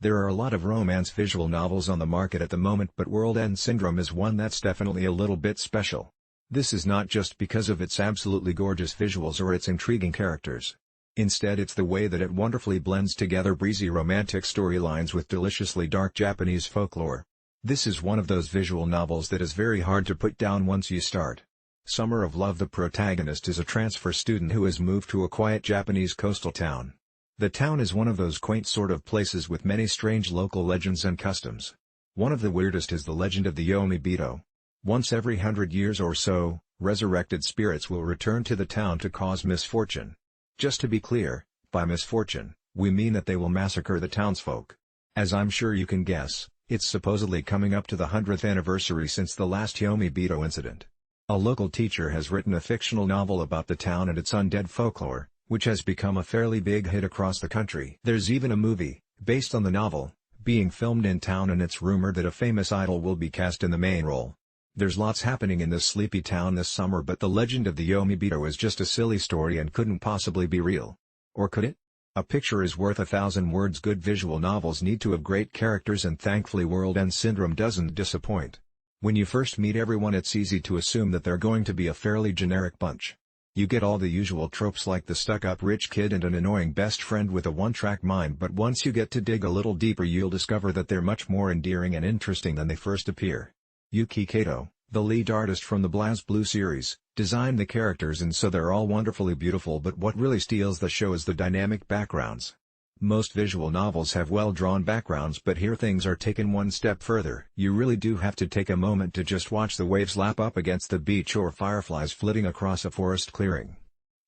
There are a lot of romance visual novels on the market at the moment, but World End Syndrome is one that's definitely a little bit special. This is not just because of its absolutely gorgeous visuals or its intriguing characters. Instead, it's the way that it wonderfully blends together breezy romantic storylines with deliciously dark Japanese folklore. This is one of those visual novels that is very hard to put down once you start. Summer of Love. The protagonist is a transfer student who has moved to a quiet Japanese coastal town. The town is one of those quaint sort of places with many strange local legends and customs. One of the weirdest is the legend of the Yomibito. Once every 100 years or so, resurrected spirits will return to the town to cause misfortune. Just to be clear, by misfortune, we mean that they will massacre the townsfolk. As I'm sure you can guess, it's supposedly coming up to the 100th anniversary since the last Yomibito incident. A local teacher has written a fictional novel about the town and its undead folklore, which has become a fairly big hit across the country. There's even a movie, based on the novel, being filmed in town, and it's rumored that a famous idol will be cast in the main role. There's lots happening in this sleepy town this summer, but the legend of the Yomibito is just a silly story and couldn't possibly be real. Or could it? A picture is worth 1,000 words. Good visual novels need to have great characters, and thankfully World End Syndrome doesn't disappoint. When you first meet everyone, it's easy to assume that they're going to be a fairly generic bunch. You get all the usual tropes like the stuck-up rich kid and an annoying best friend with a one-track mind, but once you get to dig a little deeper, you'll discover that they're much more endearing and interesting than they first appear. Yuki Kato, the lead artist from the BlazBlue series, designed the characters, and so they're all wonderfully beautiful, but what really steals the show is the dynamic backgrounds. Most visual novels have well-drawn backgrounds, but here things are taken one step further. You really do have to take a moment to just watch the waves lap up against the beach or fireflies flitting across a forest clearing.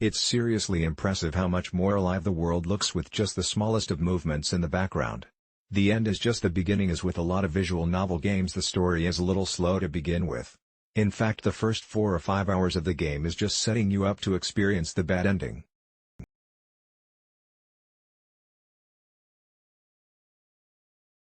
It's seriously impressive how much more alive the world looks with just the smallest of movements in the background. The end is just the beginning. As with a lot of visual novel games, the story is a little slow to begin with. In fact, the first 4 or 5 hours of the game is just setting you up to experience the bad ending.